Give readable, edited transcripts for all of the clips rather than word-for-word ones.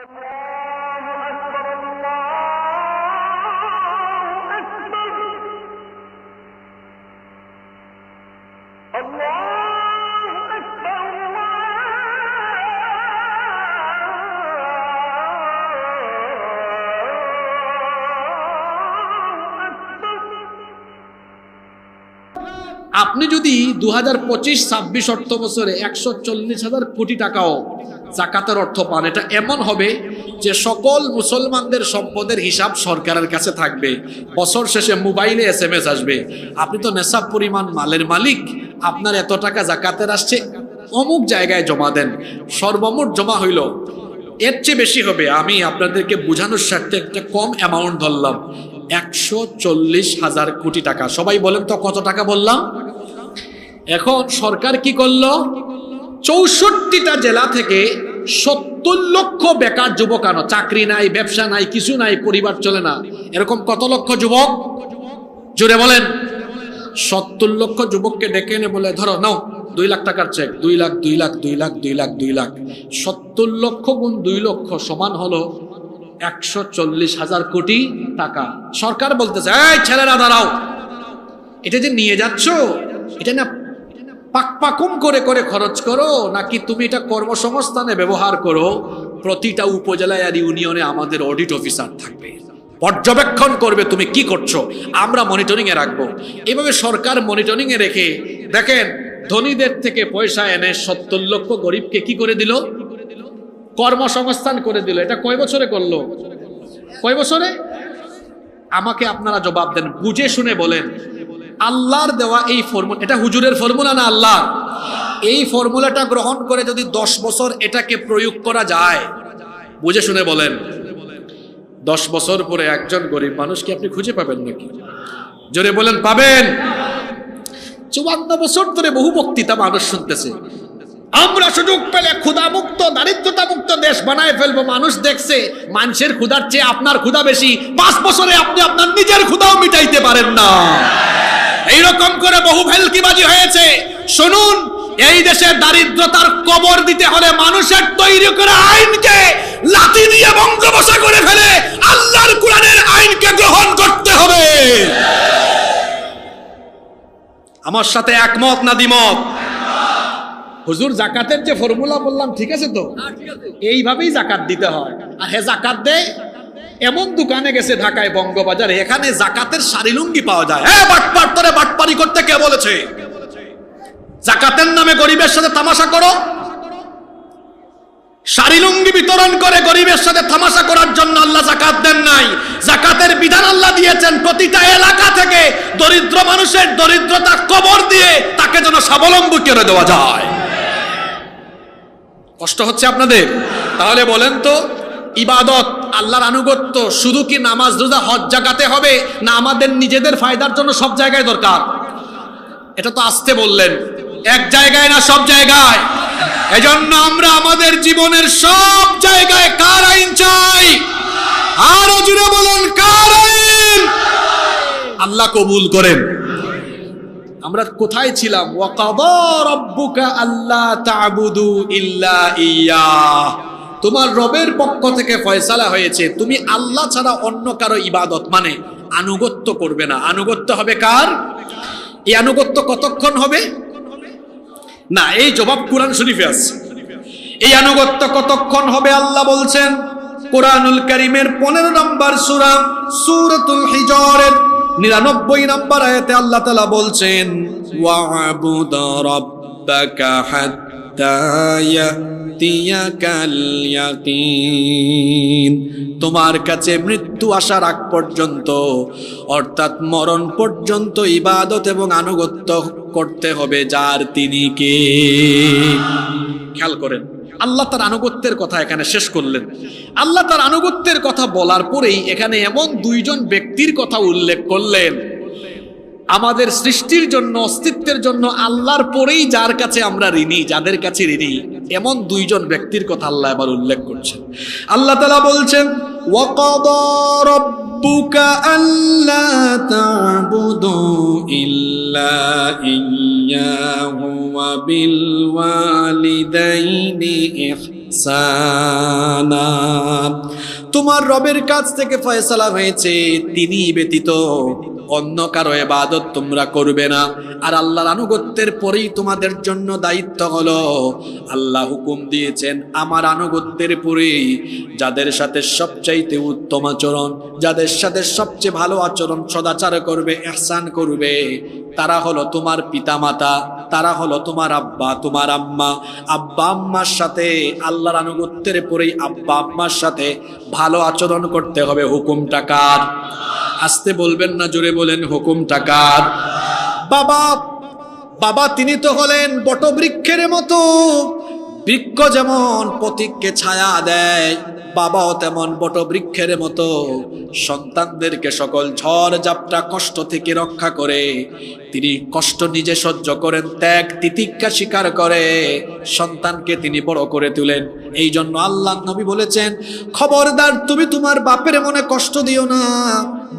আপনি যদি 2025-26 অর্থ বছরে 140,000 কোটি টাকাও যাকাতের অর্থ পান, এটা এমন হবে যে সকল মুসলমানদের সম্পদের হিসাব সরকারের কাছে থাকবে। বছর শেষে মোবাইলে SMS আসবে, আপনি তো নেশাব পরিমাণ মালের মালিক, আপনার এত টাকা যাকাতের আসছে, অমুক জায়গায় জমা দেন। সর্বমোট জমা হইল, এর চেয়ে বেশি হবে। আমি আপনাদেরকে বোঝানোর স্বার্থে একটা কম অ্যামাউন্ট ধরলাম, 140,000 কোটি টাকা। সবাই বলেন তো কত টাকা বললাম? এখন সরকার কি করলো? 64টা জেলা থেকে 70 লক্ষ বেকার যুবক আনো, চাকরি নাই, ব্যবসা নাই, কিছু নাই, পরিবার চলে না, এরকম কত লক্ষ যুবক? জোরে বলেন। 70 লক্ষ যুবককে ডেকে এনে বলে, ধরো নাও 2 লাখ টাকার চেক, 2 লাখ 2 লাখ 2 লাখ 2 লাখ 2 লাখ 70 লক্ষ গুণ 2 লক্ষ সমান হলো 140,000 কোটি টাকা। সরকার বলতেছে, এই ছেলেরা দাঁড়াও, এটা যে নিয়ে যাচ্ছ, এটা না পাকপাকুম করে করে খরচ করো, নাকি তুমি এটা কর্মসংস্থানে ব্যবহার করো? প্রতিটা উপজেলায় আর ইউনিয়নে আমাদের অডিট অফিসার থাকবে, পর্যবেক্ষণ করবে তুমি কি করছো, আমরা মনিটরিং এ রাখবো। এভাবে সরকার মনিটরিং এ রেখে দেখেন ধনীদের থেকে পয়সা এনে 70 লক্ষ গরিবকে কি করে দিল? কর্মসংস্থান করে দিল। এটা কয় বছরে করলো? কয় বছরে? আমাকে আপনারা জবাব দেন, বুঝে শুনে বলেন। আল্লাহর দেওয়া এই ফর্মুলা, এটা হুজুরের ফর্মুলা না আল্লাহ? এই ফর্মুলাটা গ্রহণ করে যদি 10 বছর এটাকে প্রয়োগ করা যায়, বুঝে শুনে বলেন, 10 বছর পরে একজন গরিব মানুষকে আপনি খুঁজে পাবেন নাকি? জোরে বলেন, পাবেন? 54 বছর ধরে বহু বক্তৃতা মানুষ শুনতেছে, আমরা সুযোগ পেলে ক্ষুধামুক্ত দারিদ্রতা মুক্ত দেশ বানায় ফেলবো। মানুষ দেখছে মানুষের ক্ষুধার চেয়ে আপনার ক্ষুধা বেশি, 5 বছরে আপনি আপনার নিজের ক্ষুধাও মিটাইতে পারেন না। এইরকম করে বহু ভেলকিবাজি হয়েছে। শুনুন, এই দেশে দারিদ্রতার কবর দিতে হলে মানুষের তৈরি করা আইনকে লাথি দিয়ে বঙ্গোপসাগরে করে ফেলে আল্লাহর কোরআনের আইনকে গ্রহণ করতে হবে। আমার সাথে একমত না দ্বিমত? হুজুর জাকাতের যে ফর্মুলা বললাম ঠিক আছে তো? এইভাবেই জাকাত দিতে হয়। আর হে জাকাত দে, এমন দোকানে গেছে ঢাকায় বঙ্গবাজারে, এখানে জাকাতের শাড়ি লুঙ্গি পাওয়া যায়। হ্যাঁ, বাটপার তোরে বাটপারি করতে কে বলেছে? জাকাতের নামে গরিবের সাথে তামাশা করো, শাড়ি লুঙ্গি বিতরণ করে গরিবের সাথে তামাশা করার জন্য আল্লাহ জাকাত দেন নাই। জাকাতের বিধান আল্লাহ দিয়েছেন প্রতিটা এলাকা থেকে দরিদ্র মানুষের দরিদ্রতা কবর দিয়ে তাকে যেন স্বাবলম্বী করে দেওয়া যায়। কষ্ট হচ্ছে আপনাদের? তাহলে বলেন তো, ইবাদত আল্লাহর আনুগত্য শুধু কি নামাজ রোজা হজ জাকাতে হবে, না আমাদের নিজেদের ফায়দার জন্য সব জায়গায় দরকার? এটা তো আসতে বললেন, এক জায়গায় না সব জায়গায়। এজন্য আমরা আমাদের জীবনের সব জায়গায় কার আইন চাই? আরো জোরে বলেন, কার আইন? আল্লাহ কবুল করেন। আমরা কোথায় ছিলাম? ওয়াকাদা রাব্বুকা আল্লা তা'বুদু ইল্লা ইয়্যাহ, তোমার রবের পক্ষ থেকে ফয়সালা হয়েছে তুমি আল্লাহ ছাড়া অন্য কারো ইবাদত মানে আনুগত্য করবে না। আনুগত্য হবে কার? এই আনুগত্য কতক্ষণ হবে না, এই জবাব কোরআন শরীফে আছে। এই আনুগত্য কতক্ষণ হবে আল্লাহ বলছেন কোরআনুল কারীমের 15 নম্বর সূরা সূরাতুল হিজরের 99 নম্বর আয়াতে আল্লাহ তাআলা বলছেন, ওয়া'বুদ রাব্বাকা হাত্তা ইয়াতিয়াকাল ইয়াকিন, তোমার কাছে মৃত্যু আসার আগ পর্যন্ত অর্থাৎ মরণ পর্যন্ত ইবাদত এবং আনুগত্য করতে হবে যার তিনি কে। খেয়াল করেন, আল্লাহ তার আনুগত্যের কথা এখানে শেষ করলেন। আল্লাহ তার আনুগত্যের কথা বলার পরেই এখানে এমন 2 জন ব্যক্তির কথা উল্লেখ করলেন, আমাদের সৃষ্টির জন্য অস্তিত্বের জন্য আল্লাহর পরেই যার কাছে আমরা ঋণী, যাদের কাছে ঋণী, এমন 2 জন ব্যক্তির কথা আল্লাহ এবার উল্লেখ করছেন। আল্লাহ তাআলা বলছেন, ওয়াকাদা রাব্বুকা আল্লা তা'বুদু ইল্লা ইয়্যাহু ওয়া বিল ওয়ালিদাইনি ইহসানা। তোমার রবের কাছ থেকে ফয়সালা হয়েছে তিনি ব্যতীত অন্য কারো ইবাদত তোমরা করবে না। আর আল্লাহর আনুগত্যের পরেই তোমাদের জন্য দায়িত্ব হলো, আল্লাহ হুকুম দিয়েছেন আমার আনুগত্যের পরেই যাদের সাথে সবচাইতে উত্তম আচরণ, যাদের সাথে সবচেয়ে ভালো আচরণ সদাচার করবে, ইহসান করবে, তারা হলো তোমার পিতামাতা, তারা হলো তোমার আব্বা তোমার আম্মা। আব্বা আম্মার সাথে আল্লাহর আনুগত্যের পরেই আব্বা আম্মার সাথে ভালো আচরণ করতে হবে। হুকুমটা কার? আসতে বলবেন না, জোরে বলেন, হুকুমটা কার? বাবা, বাবা তিনি তো হলেন বটবৃক্ষের মতো। বৃক্ষ যেমন পথিককে ছায়া দেয়, বাবাও তেমন বটবৃক্ষের মতো সন্তানদেরকে সকল ঝড় ঝাপটা কষ্ট থেকে রক্ষা করে। তিনি কষ্ট নিজে সহ্য করেন, ত্যাগ তিতিক্ষা স্বীকার করে সন্তানকে তিনি বড় করে তুলেন। এই জন্য আল্লাহ নবী বলেছেন, খবরদার তুমি তোমার বাপের মনে কষ্ট দিও না,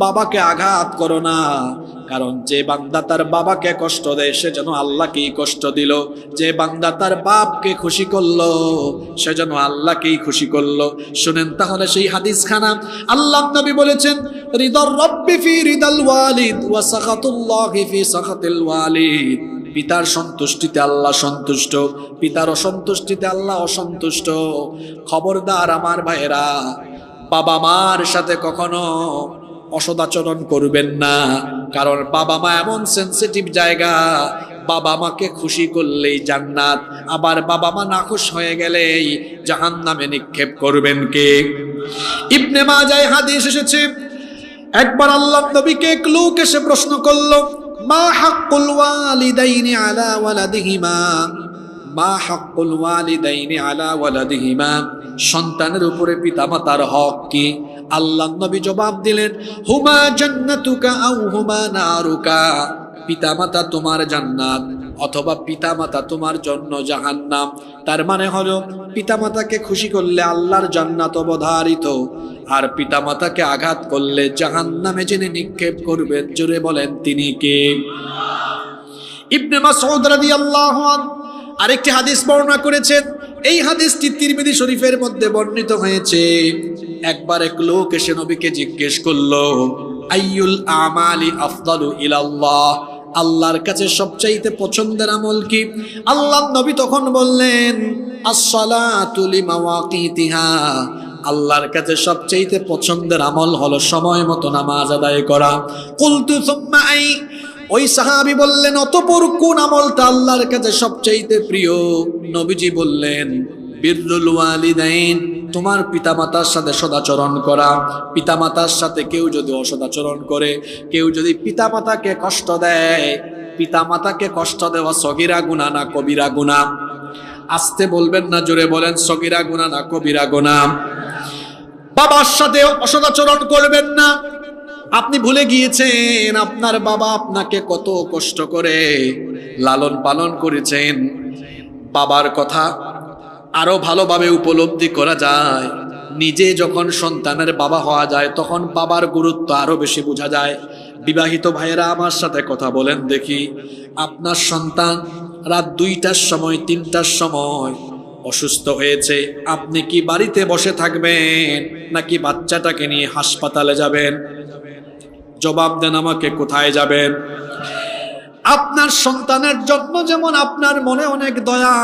বাবাকে আঘাত করো না। কারণ যে বান্দা তার বাবাকে কষ্ট দেয় সে যেন আল্লাহকেই কষ্ট দিল, যে বান্দা তার বাপকে খুশি করলো সে যেন আল্লাহকেই খুশি করলো। শুনেন তাহলে সেই হাদিস খানা। আল্লাহ নবী বলেছেন, রিদার রব্বি ফি রিদাল ওয়ালিদ ওয়া সাখাতুল্লাহি ফি সাখাতিল ওয়ালিদ। পিতার সন্তুষ্টিতে আল্লাহ সন্তুষ্ট, পিতার অসন্তুষ্টিতে আল্লাহ অসন্তুষ্ট। খবরদার আমার ভাইয়েরা, বাবা মার সাথে কখনো অসদাচরণ করবেন না। কারণ বাবা মা এমন সেনসিটিভ জায়গা, বাবা মাকে খুশি করলেই জান্নাত, আবার বাবা মা নাখুশ হয়ে গেলেই জাহান্নামে নিক্ষেপ করবেন কে? ইবনে মাজায় হাদিস এসেছে, একবার আল্লাহ নবীকে এক লোক এসে প্রশ্ন করলো, মা হাক্কুল ওয়ালিদাইনি আলা ওয়ালাদিহিমা, মা হাক্কুল ওয়ালিদাইনি আলা ওয়ালাদিহিমা, সন্তানের উপরে পিতামাতার হক কি? আল্লাহ নবী জবাব দিলেন, হুমা জান্নাতুকা আও হুমা নারুকা, পিতামাতা তোমার জান্নাত অথবা পিতামাতা তোমার জন্য জাহান্নাম। তার মানে হলো পিতামাতাকে খুশি করলে আল্লাহর জান্নাত অবধারিত, আর পিতামাতাকে আঘাত করলে জাহান্নামে যিনি নিক্ষেপ করবেন, জোরে বলেন তিনি কে? ইবনে মাসউদ রাদিয়াল্লাহু আনহু আরেকটি হাদিস বর্ণনা করেছেন। এই হাদিসটি তিরমিজি শরীফের মধ্যে বর্ণিত হয়েছে। একবার এক লোক এসে নবীকে জিজ্ঞেস করলো, আইয়ুল আমালি আফদালু ইলাল্লাহ, আল্লাহর কাছে সবচাইতে পছন্দের আমল কি? আল্লাহ নবী তখন বললেন, আস-সালাতু লিমাওয়াকিতিহা, আল্লাহর কাছে সবচাইতে পছন্দের আমল হলো সময় মতো নামাজ আদায় করা। কুলতু সুম্মা আই, ওই সাহাবী বললেন, অতঃপর কোন আমলটা আল্লাহর কাছে সবচাইতে প্রিয়? নবীজি বললেন, বিররুল ওয়ালিদাইন, তোমার পিতামাতার সাথে সদাচরণ করা। পিতামাতার সাথে কেউ যদি অসদাচরণ করে, কেউ যদি পিতামাতাকে কষ্ট দেয়, পিতামাতাকে কষ্ট দেওয়া সগীরা গুনাহ না কবিরা গুনাহ? আসতে বলবেন না, জোরে বলেন, সগীরা গুনাহ না কবিরা গুনাহ? বাবার সাথে অসদাচরণ করবেন না। আপনি ভুলে গিয়েছেন আপনার বাবা আপনাকে কত কষ্ট করে লালন পালন করেছেন। বাবার কথা আরো ভালোভাবে উপলব্ধি করা যায় নিজে যখন সন্তানের বাবা হওয়া যায়, তখন বাবার গুরুত্ব আরো বেশি বোঝা যায়। বিবাহিত ভাইয়েরা আমার সাথে কথা বলেন দেখি, আপনার সন্তান রাত 2টার সময় 3টার সময় অসুস্থ হয়েছে, আপনি কি বাড়িতে বসে থাকবেন নাকি বাচ্চাটাকে নিয়ে হাসপাতালে যাবেন? জবাব দেন আমাকে, কোথায় যাবেন? আপনার সন্তানের জন্য যেমন আপনার মনে অনেক দয়া,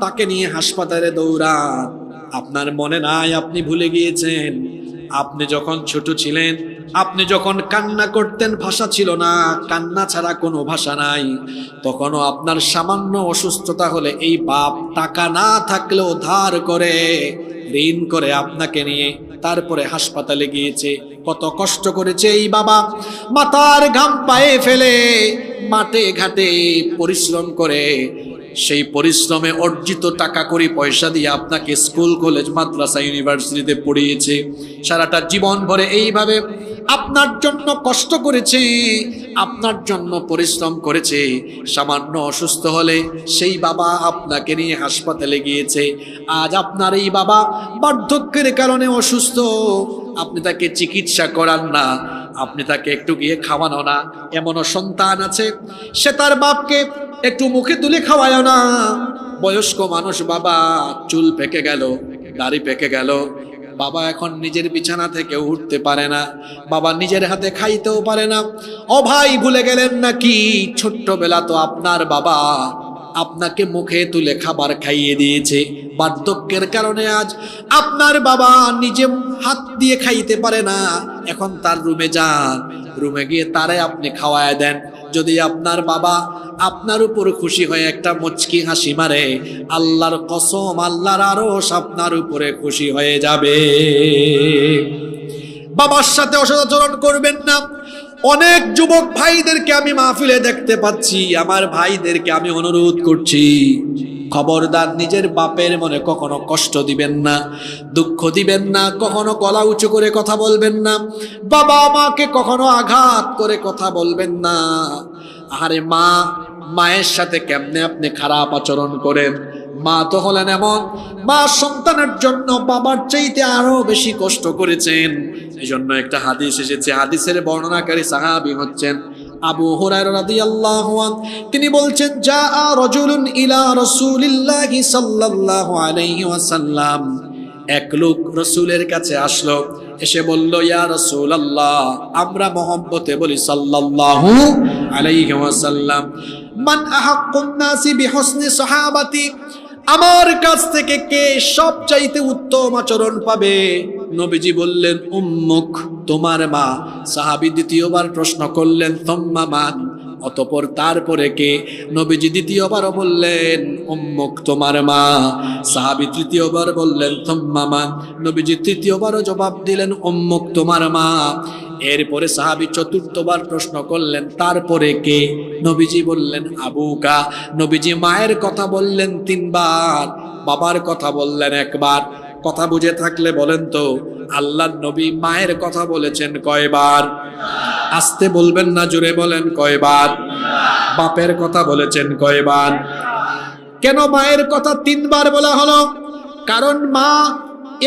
তাকে নিয়ে হাসপাতালে দৌড়ান। আপনার মনে নাই, আপনি ভুলে গিয়েছেন আপনি যখন ছোট ছিলেন, আপনি যখন কান্না করতেন, ভাষা ছিল না, কান্না ছাড়া কোনো ভাষা নাই, তখনও আপনার সামান্য অসুস্থতা হলে এই বাপ টাকা না থাকলেও ধার করে ঋণ করে আপনাকে নিয়ে তারপরে হাসপাতালে গিয়েছে। কত কষ্ট করেছে এই বাবা, মাথার ঘাম পায়ে ফেলে মাঠে ঘাটে পরিশ্রম করে, সেই পরিশ্রমে অর্জিত টাকা করি পয়সা দিয়ে আপনাকে স্কুল কলেজ মাদ্রাসা ইউনিভার্সিটিতে পড়িয়েছে। সারাটা জীবন ভরে এইভাবে আপনার জন্য কষ্ট করেছে, আপনার জন্য পরিশ্রম করেছে। সামান্য অসুস্থ হলে সেই বাবা আপনাকে নিয়ে হাসপাতালে গিয়েছে। আজ আপনার এই বাবা বার্ধক্যের কারণে অসুস্থ, আপনি তাকে চিকিৎসা করান না, আপনি তাকে একটু গিয়ে খাওয়ানো না। এমনও সন্তান আছে, সে তার বাপকে একটু মুখে তুলে খাওয়ায় না, বয়স্ক মানুষ বাবা, চুল পেকে গেল, দাড়ি পেকে গেল, বাবা এখন নিজের বিছানা থেকে উঠতে পারে না, বাবা নিজের হাতে খাইতেও পারে না। ও ভাই, ভুলে গেলেন নাকি ছোট্টবেলা তো আপনার বাবা আপনাকে মুখে তুলে খাবার খাইয়ে দিয়েছে। বার্ধক্যের কারণে আজ আপনার বাবা নিজে হাত দিয়ে খাইতে পারে না, এখন তার রুমে যান, রুমে গিয়ে তারে আপনি খাওয়ায় দেন। যদি আপনার বাবা আপনার উপর খুশি হয়ে একটা মুচকি হাসি মারে, আল্লাহর কসম আল্লাহর আরশ আপনার উপরে খুশি হয়ে যাবে। বাবার সাথে অসদাচরণ করবেন না। অনেক যুবক ভাইদেরকে আমি মাহফিলে দেখতে পাচ্ছি, আমার ভাইদেরকে আমি অনুরোধ করছি, খবরদার নিজের বাপের মনে কখনো কষ্ট দিবেন না, দুঃখ দিবেন না, কখনো গলা উঁচু করে কথা বলবেন না, বাবা মাকে কখনো আঘাত করে কথা বলবেন না। আরে মায়ের সাথে কেমনে আপনি খারাপ আচরণ করেন? মা তো হলেন এমন, মা সন্তানের জন্য বাবার চাইতে আরো বেশি কষ্ট করেছেন। এই জন্য একটা হাদিস এসেছে, হাদিসের বর্ণনাকারী সাহাবী হচ্ছেন আবু হুরায়রা রাদিয়াল্লাহু আনহু। তিনি বলছেন, জাআ রাজুলুন ইলা রাসূলিল্লাহি সাল্লাল্লাহু আলাইহি ওয়াসাল্লাম। এক লোক রাসূলের কাছে আসলো, এসে বলল, ইয়া রাসূলুল্লাহ, আমরা মহব্বতে বলি সাল্লাল্লাহু আলাইহি ওয়াসাল্লাম, মান আহাক্কুন নাসি বিহুসনি সাহাবাতি, আমার কাছ থেকে কে সবচাইতে উত্তম আচরণ পাবে? নবীজি বললেন, উম্মুক, তোমার মা। সাহাবী দ্বিতীয়বার প্রশ্ন করলেন, সুম্মা মান, অতঃপর তারপরে কে? নবীজি দ্বিতীয়বারও বললেন, উম্মুক, তোমার মা। সাহাবী তৃতীয়বার বললেন, সুম্মা মান। নবীজি তৃতীয়বারও জবাব দিলেন, উম্মুক, তোমার মা। এরপরে সাহাবী চতুর্থবার প্রশ্ন করলেন, তারপরে কে? নবীজি বললেন, আবুকা। নবীজি মায়ের কথা বললেন 3 বার, বাবার কথা বললেন 1 বার। কথা বুঝে থাকলে বলেন তো, আল্লাহর নবী মায়ের কথা বলেছেন কয়বার? আস্তে বলবেন না, জোরে বলেন, কয়বার? বাপের কথা বলেছেন কয়বার? কেন মায়ের কথা 3 বার বলা হলো? কারণ মা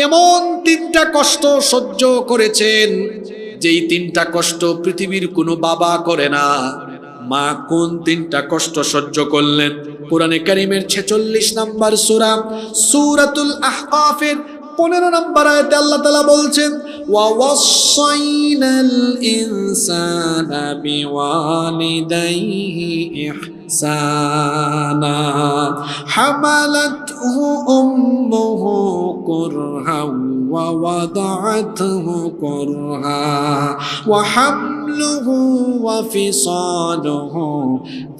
এমন 3টা কষ্ট সহ্য করেছেন, যেই 3টা কষ্ট পৃথিবীর কোনো বাবা করে না। মা কোন 3টা কষ্ট সহ্য করলেন? কোরআনে কারীমের 46 নম্বর সূরা সূরাতুল আহকাফের 15 নম্বর আয়াতে আল্লাহ তাআলা বলছেন, ওয়া ওয়াসাইনাল ইনসানা বিওয়ালিদাইহি ইহসানা হামালাতহু উম্মুহু কুরহাও ওয়া ওয়াদাআতহু কুরহা ওয়া হামলুহু ওয়া ফিসালুহু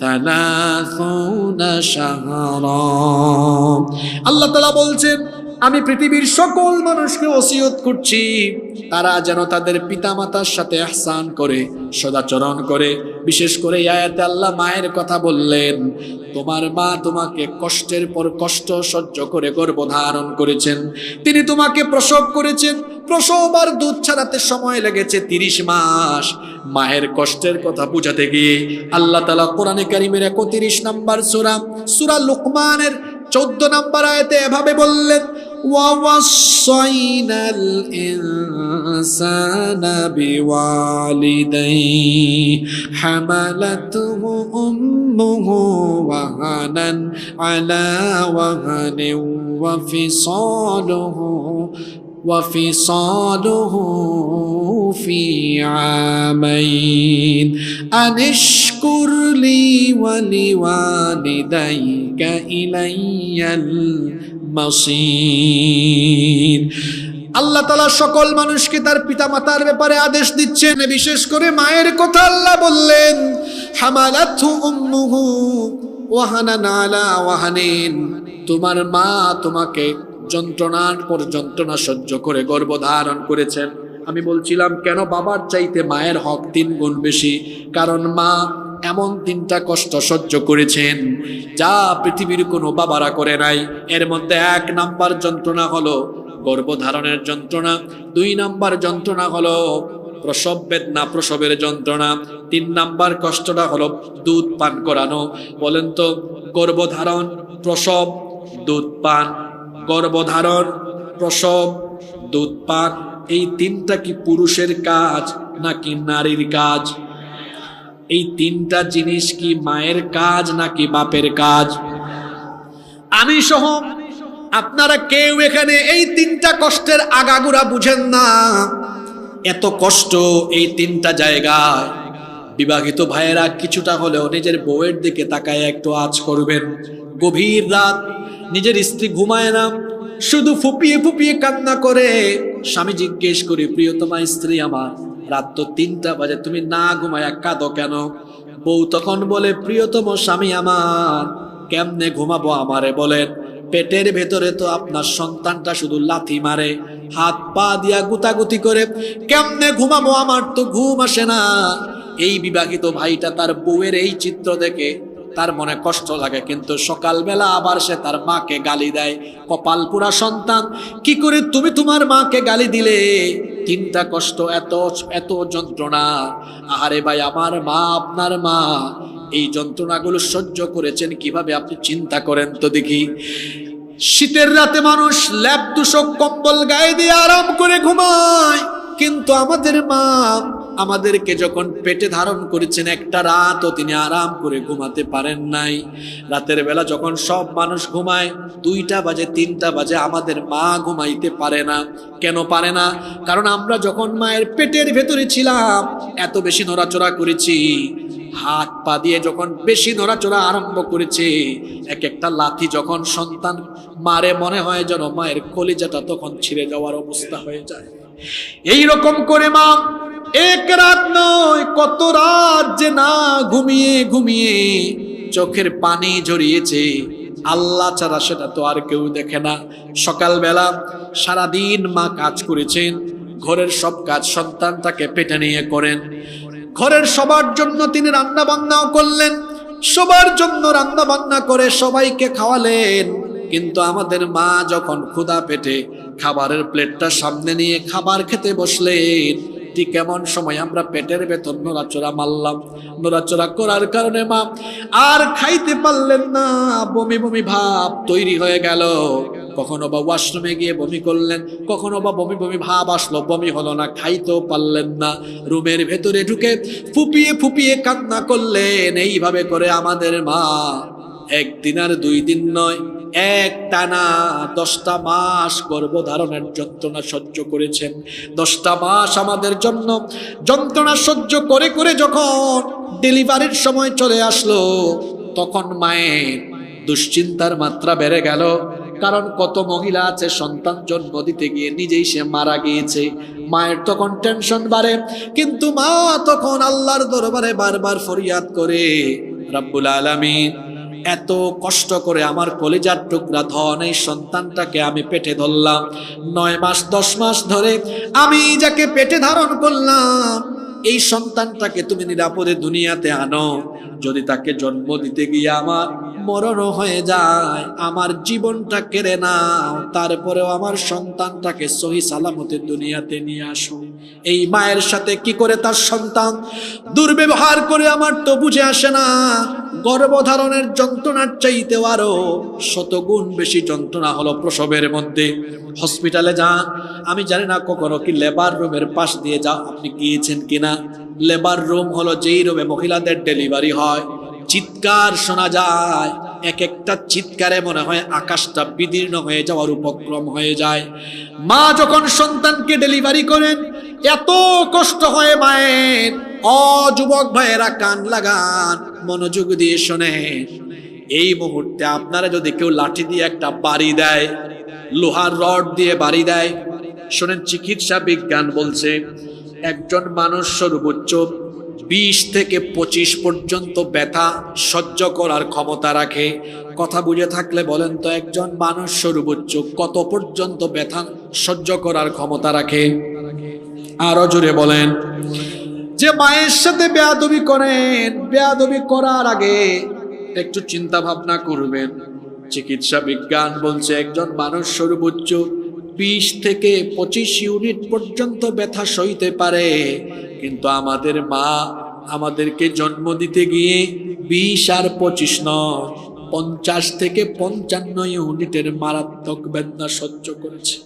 30 শাহরা। আল্লাহ তাআলা বলছেন, আমি পৃথিবীর সকল মানুষকে ওসিয়ত করছি, তারা যেন তাদের পিতামাতার সাথে ইহসান করে, সদাচরণ করে। বিশেষ করে এই আয়াতে আল্লাহ মায়ের কথা বললেন। তোমার মা তোমাকে কষ্টের পর কষ্ট সহ্য করে গর্ভধারণ করেছেন, তিনি তোমাকে প্রসব করেছেন, প্রসব আর দুধ ছাড়াতে সময় লেগেছে 30 মাস। মায়ের কষ্টের কথা বুঝাতে গিয়ে আল্লাহ তাআলা কোরআনে কারীমের 31 নম্বর সূরা লুকমানের 14 নম্বর আয়াতে এভাবে বললেন, ওয়া ওয়াসাইনাল ইনসানা বিওয়ালিদাইহি হামালাতুহু উম্মুহু ওয়াহানান আলা ওয়াহানিন وفصاله في عامين أن اشكر لي ولوالديك إلي المصير। আল্লাহ তাআলা সকল মানুষকে তার পিতামাতার ব্যাপারে আদেশ দিচ্ছেন, বিশেষ করে মায়ের কথা আল্লাহ বললেন, হামালাতহু উম্মুহু ওয়াহানান আলা ওয়াহানিন, তোমার মা তোমাকে যন্ত্রণার পর যন্ত্রণা সহ্য করে গর্ভধারণ করেছেন। আমি বলছিলাম কেন বাবার চাইতে মায়ের হক 3 গুণ বেশি? কারণ মা এমন 3টা কষ্ট সহ্য করেছেন যা পৃথিবীর কোনো বাবারা করে নাই। এর মধ্যে 1 নাম্বার যন্ত্রণা হলো গর্ভধারণের যন্ত্রণা, 2 নাম্বার যন্ত্রণা হলো প্রসব বেদনা, প্রসবের যন্ত্রণা, 3 নাম্বার কষ্টটা হলো দুধ পান করানো। বলেন তো, গর্ভধারণ, প্রসব, দুধ পান, গর্ভধারণ, প্রসব, দুধ পান, এই 3টা কি পুরুষের কাজ নাকি নারীর কাজ? এই 3টা জিনিস কি মায়ের কাজ নাকি বাপের কাজ? আমি সহ আপনারা কেউ এখানে এই তিনটা কষ্টের আগাগোড়া বুঝেন না। এত কষ্ট এই তিনটা জায়গায়। বিবাহিত ভাইয়েরা কিছুটা হলেও নিজের বউয়ের দিকে তাকায় একটু আঁচ করবেন। গভীর রাত, নিজের স্ত্রী ঘুমায় না, শুধু ফুপিয়ে ফুপিয়ে কান্না করে। স্বামী জিজ্ঞেস করি, প্রিয়তমা স্ত্রী আমার, রাত তো 3টা বাজে, তুমি না ঘুমায়া কাঁদো কেন? বউ তখন বলে, প্রিয়তম স্বামী আমার, কেমনে ঘুমাবো আমারে বলেন? পেটের ভেতরে তো আপনার সন্তানটা শুধু লাথি মারে, হাত পা দিয়া গুতাগুতি করে, কেমনে ঘুমাবো, আমার তো ঘুম আসে না। এই বিবাহিত ভাইটা তার বউয়ের এই চিত্র দেখে তার মনে কষ্ট লাগে, কিন্তু সকালবেলা আবার সে তার মাকে গালি দেয়। কপাল পুরা সন্তান, কি করে তুমি তোমার মাকে গালি দিলে? 3টা কষ্ট, এত এত যন্ত্রণা। আহারে ভাই, আমার মা, আপনার মা এই যন্ত্রণাগুলো সহ্য করেছেন কিভাবে আপনি চিন্তা করেন তো দেখি। শীতের রাতে মানুষ ল্যাপ তুষক কম্বল গায়ে দিয়ে আরাম করে ঘুমায়, কিন্তু আমাদের মা আমাদেরকে যখন পেটে ধারণ করেছেন, একটা রাতও তিনি আরাম করে ঘুমাতে পারেন নাই। রাতের বেলা যখন সব মানুষ ঘুমায়, 2টা বাজে 3টা বাজে, আমাদের মা ঘুমাইতে পারে না। কেন পারে না? কারণ আমরা যখন মায়ের পেটের ভেতরে ছিলাম এত বেশি নড়াচড়া করেছি, হাত পা দিয়ে যখন বেশি নড়াচড়া আরম্ভ করেছে, এক একটা লাথি যখন সন্তান মারে, মনে হয় যেন মায়ের কলিজাটা তখন ছিঁড়ে যাওয়ার অবস্থা হয়ে যায়। এই রকম করে মা এক রাত নয়, কত রাত যে না ঘুমিয়ে ঘুমিয়ে চোখের পানি ঝরিয়েছে, আল্লাহ ছাড়া সেটা তো আর কেউ দেখে না। সকালবেলা সারাদিন মা কাজ করেছেন, ঘরের সব কাজ সন্তানটাকে পেটে নিয়ে করেন। ঘরের সবার জন্য তিনি রান্না বান্নাও করলেন, সবার জন্য রান্না বান্না করে সবাইকে খাওয়ালেন। কিন্তু আমাদের মা যখন ক্ষুধা পেটে খাবারের প্লেটটা সামনে নিয়ে খাবার খেতে বসলেন, ঠিক এমন সময় আমরা পেটের ভেতর নড়াচড়া মারলাম। নড়াচড়া করার কারণে মা আর খাইতে পারলেন না, বমি বমি ভাব তৈরি হয়ে গেল। কখনো বা ওয়াশরুমে গিয়ে বমি করলেন, কখনো বা বমি বমি ভাব আসলো, বমি হলো না, খাইতেও পারলেন না। রুমের ভেতরে ঢুকে ফুপিয়ে ফুপিয়ে কান্না করলেন। এইভাবে করে আমাদের মা 1 দিন আর 2 দিন নয়, একটানা 10টা মাস গর্ভধারণের যন্ত্রণা সহ্য করেছেন। 10টা মাস আমাদের জন্য যন্ত্রণা সহ্য করে করে যখন ডেলিভারির সময় চলে আসলো, তখন মায়ের দুশ্চিন্তার মাত্রা বেড়ে গেল। কারণ কত মহিলা আছে সন্তান জন্ম দিতে গিয়ে নিজেই সে মারা গিয়েছে, মায়ের তখন টেনশন বাড়ে। কিন্তু মা তখন আল্লাহর দরবারে বারবার ফরিয়াদ করে, রব্বুল আলামিন, এত কষ্ট করে আমার কলিজার টুকরা ধন এই সন্তানটাকে আমি পেটে ধরলাম, 9 মাস 10 মাস ধরে আমি যাকে পেটে ধারণ করলাম, এই সন্তানটাকে তুমি নিরাপদে দুনিয়াতে আনো। যদি তাকে জন্ম দিতে গিয়ে আমার মরণ হয়ে যায়, আমার জীবনটা কেড়ে নাও, তারপরেও আমার সন্তানটাকে সহি সালামতে দুনিয়াতে নিয়ে আসো। এই মায়ের সাথে কি করে তার সন্তান দুর্ব্যবহার করে আমার তো বুঝে আসে না। গর্ভধারণের যন্ত্রণার চাইতে আরো 100 গুণ বেশি যন্ত্রণা হলো প্রসবের মধ্যে। হসপিটালে যান, আমি জানি না কখনো কি লেবার রুমের পাশ দিয়ে যা আপনি গিয়েছেন কিনা। লেবার রুম হলো যেই রুমে মহিলাদের ডেলিভারি হয়, চিৎকার শোনা যায়, এক একটা চিৎকারে মনে হয় আকাশটা বিদীর্ণ হয়ে যাওয়ার উপক্রম হয়ে যায়। মা যখন সন্তানকে ডেলিভারি করেন, এত কষ্ট হয় মায়ের। যুবক ভাইয়েরা কান লাগান, মনোযোগ দিয়ে শোনেন। এই মুহূর্তে আপনারা যদি কেউ লাঠি দিয়ে একটা বাড়ি দেয়, লোহার রড দিয়ে বাড়ি দেয়, শোনেন, চিকিৎসা বিজ্ঞান বলছে একজন মানুষ সর্বোচ্চ 20 থেকে 25 পর্যন্ত ব্যথা সহ্য করার ক্ষমতা রাখে। কথা বুঝে থাকলে বলেন তো, একজন মানুষ সর্বোচ্চ কত পর্যন্ত ব্যথা সহ্য করার ক্ষমতা রাখে? আরো জোরে বলেন। যে মায়ের সাথে বেয়াদবি করেন, বেয়াদবি করার আগে একটু চিন্তা ভাবনা করবেন। চিকিৎসা বিজ্ঞান বলছে একজন মানুষ সর্বোচ্চ 20 থেকে 25 ইউনিট পর্যন্ত ব্যথা সইতে পারে, কিন্তু আমাদের মা আমাদেরকে জন্ম দিতে গিয়ে 20 আর 25 নয়, 50 থেকে 55 ইউনিটের মারাত্মক বেদনা সহ্য করেছে।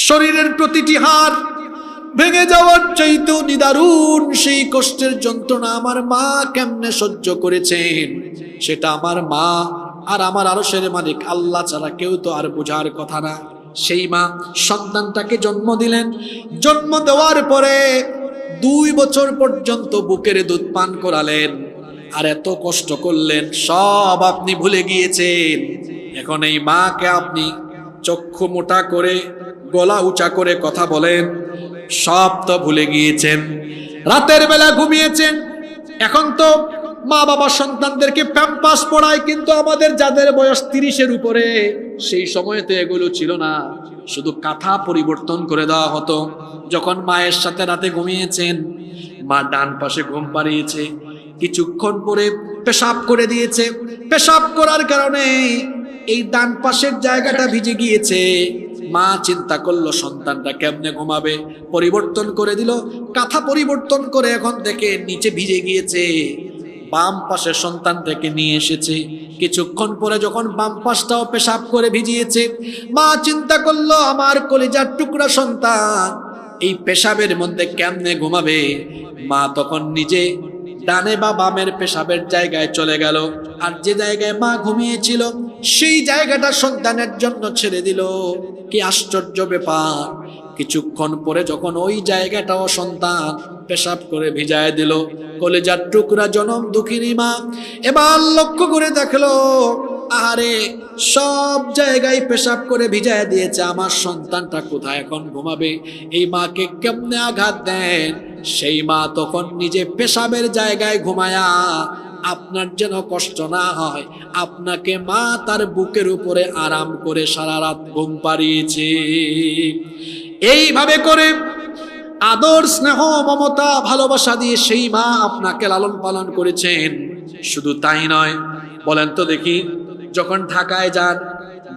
শরীরের প্রতিটি হাড় ভেঙে যাওয়ার চাইতেও নিদারুণ সেই কষ্টের যন্ত্রণা আমার মা কেমনে সহ্য করেছেন, সেটা আমার মা আর আমার আরশের মালিক আল্লাহ ছাড়া কেউ তো আর বোঝার কথা না। সেই মা সন্তানটাকে জন্ম দিলেন। জন্ম দেওয়ার পরে 2 বছর পর্যন্ত বুকের দুধ পান করালেন, আর এত কষ্ট করলেন, সব আপনি ভুলে গিয়েছেন। এখন এই মাকে আপনি চক্ষু মোটা করে, গলা উঁচা করে কথা বলেন, সব তো ভুলে গিয়েছেন। রাতের বেলা ঘুমিয়েছেন। এখন তো মা বাবা সন্তানদেরকে প্যাম্পাস পড়ায়, কিন্তু আমাদের যাদের বয়স 30-এর উপরে, সেই সময়তে এগুলো ছিল না, শুধু কাঁথা পরিবর্তন করে দেওয়া হতো। যখন মায়ের সাথে রাতে ঘুমিয়েছেন, মা ডান পাশে ঘুম পাড়িয়েছে, কিছুক্ষণ পরে পেশাব করে দিয়েছে। পেশাব করার কারণে এই ডান পাশের জায়গাটা ভিজে গিয়েছে। মা চিন্তা করলো সন্তানটা কেমনে ঘুমাবে, পরিবর্তন করে দিল, কাঁথা পরিবর্তন করে এখন থেকে নিচে ভিজে গিয়েছে। বাম পাশের সন্তানটাকে নিয়ে এসেছে। কিছুক্ষণ পরে যখন বাম পাশটাও পেশাব করে ভিজিয়েছে, মা চিন্তা করলো আমার কলিজার টুকরা সন্তান এই পেশাবের মধ্যে কেমনে ঘুমাবে। মা তখন নিজে ডানে বা বামের পেশাবের জায়গায় চলে গেল, আর যে জায়গায় মা ঘুমিয়েছিল সেই জায়গাটা সন্তানের জন্য ছেড়ে দিল। কি আশ্চর্য ব্যাপার! কিছুক্ষণ পরে যখন ওই জায়গাটাও সন্তান পেশাব করে ভিজায় দিল, কলেজার টুকরা জনম দুঃখিনী মা এবার লক্ষ্য করে দেখলো, আরে সব জায়গায় পেশাব করে ভিজায় দিয়েছে, আমার সন্তানটা কোথায় এখন ঘুমাবে? এই মাকে কেমনে আঘাত দেন? সেই মা তখন নিজে পেশাবের জায়গায় ঘুমায়া, আপনার যেন কষ্ট না হয়, আপনাকে মা তার বুকের উপরে আরাম করে সারা রাত ঘুম পাড়িয়েছে। এইভাবে করে আদর, স্নেহ, মমতা, ভালোবাসা দিয়ে সেই মা আপনাকে লালন পালন করেছেন। শুধু তাই নয়, বলেন তো দেখি, যখন ঢাকায় যান,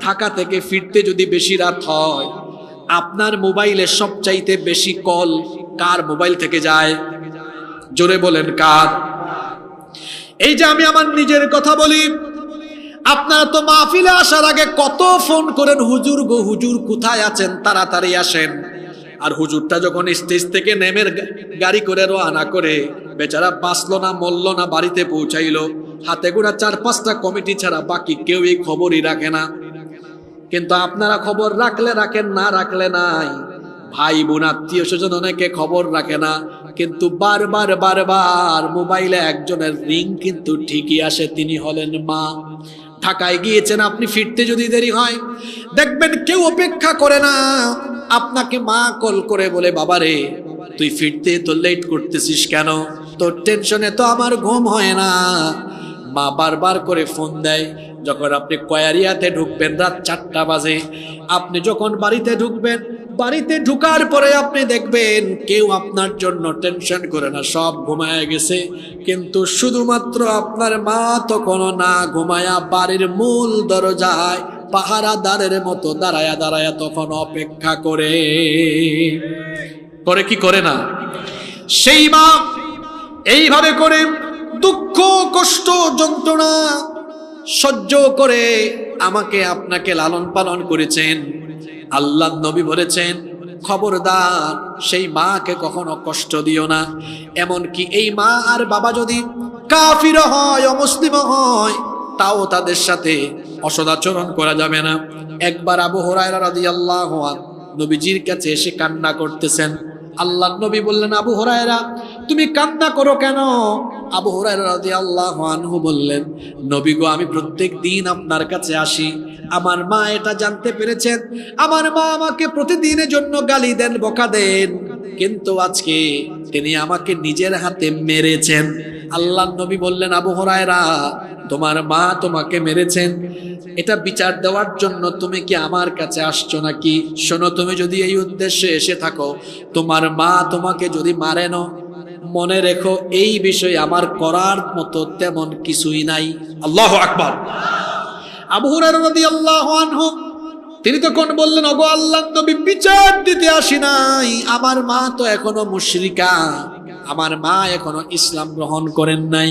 ঢাকা থেকে ফিরতে যদি বেশি রাত হয়, আপনার মোবাইলে সবচাইতে বেশি কল কার মোবাইল থেকে যায়? জোরে বলেন, কার? এই যে আমি আমার নিজের কথা বলি, আপনারা তো মাহফিলে আসার আগে কত ফোন করেন, হুজুর গো হুজুর কোথায় আছেন, তাড়াতাড়ি আসেন। আর হুজুরটা যখন স্টেজ থেকে নেমে গাড়ি করে রওনা করে, বেচারা বাঁচলো না মরলো না, বাড়িতে পৌঁছাইলো, হাতে গোনা 4-5টা কমিটি ছাড়া বাকি কেউ এই খবরই রাখে না। কিন্তু আপনারা খবর রাখলে রাখেন, না রাখলে নাই। ভাই বোন আত্মীয় স্বজন অনেকে খবর রাখে না, কিন্তু বারবার বারবার মোবাইলে একজনের রিং কিন্তু ঠিকই আসে, তিনি হলেন মা। ঢাকায় গিয়েছেন আপনি, ফিরতে যদি দেরি হয়, দেখবেন কেউ অপেক্ষা করে না, আপনাকে মা কল করে বলে, বাবারে তুই ফিরতে তো লেট করতেছিস কেন? তোর টেনশনে তো আমার ঘুম হয় না। মা বারবার করে ফোন দেয়। যখন আপনি কয়ারিয়াতে ঢুকবেন রাত 4টা বাজে, আপনি যখন বাড়িতে ঢুকবেন, বাড়িতে ঢুকার পরে আপনি দেখবেন কেউ আপনার জন্য টেনশন করে না, সব ঘুমায় গেছে। কিন্তু শুধুমাত্র আপনার মা তখনও না ঘুমায়া বাড়ির মূল দরজায় পাহারাদারের মতো দাঁড়ায়া দাঁড়ায়া তখন অপেক্ষা করে। করে কি করে না? সেই মা এইভাবে করে দুঃখ, কষ্ট, যন্ত্রণা সহ্য করে আমাকে আপনাকে লালন পালন করেছেন। আল্লাহ নবী বলেছেন, খবরদার সেই মাকে কখনো কষ্ট দিও না। এমনকি এই মা আর বাবা যদি কাফির হয়, অমুসলিম হয়, তাও তাদের সাথে অসদাচরণ করা যাবে না। একবার আবু হুরায়রা রাদিয়াল্লাহু আনহু নবীজির কাছে এসে কান্না করতেছেন। আল্লাহ নবী বললেন, আবু হুরায়রা তুমি কান্না করো কেন? আবু হুরায়রা রাদিয়াল্লাহু আনহু বললেন, নবী গো, আমি প্রত্যেক দিন আপনার কাছে আসি, আমার মা এটা জানতে পেরেছেন, আমার মা আমাকে প্রতিদিনের জন্য গালি দেন, বকা দেন, কিন্তু আজকে তিনি আমাকে নিজের হাতে মেরেছেন। আল্লাহ নবী বললেন, আবু হুরায়রা তোমার মা তোমাকে মেরেছেন, এটা বিচার দেওয়ার জন্য তুমি কি আমার কাছে আসছো নাকি? শোনো, তুমি যদি এই উদ্দেশ্যে এসে থাকো, তোমার মা তোমাকে যদি মারেন, মনে রেখো এই বিষয়ে আমার করার মতো তেমন কিছুই নাই। আল্লাহু আকবার। আবু হুরায়রা রাদিয়াল্লাহু আনহু তিনি তখন বললেন, ওগো আল্লাহর নবী, বিচার দিতে আসি নাই, আমার মা তো এখনো মুশরিকা, আমার মা এখনো ইসলাম গ্রহণ করেন নাই,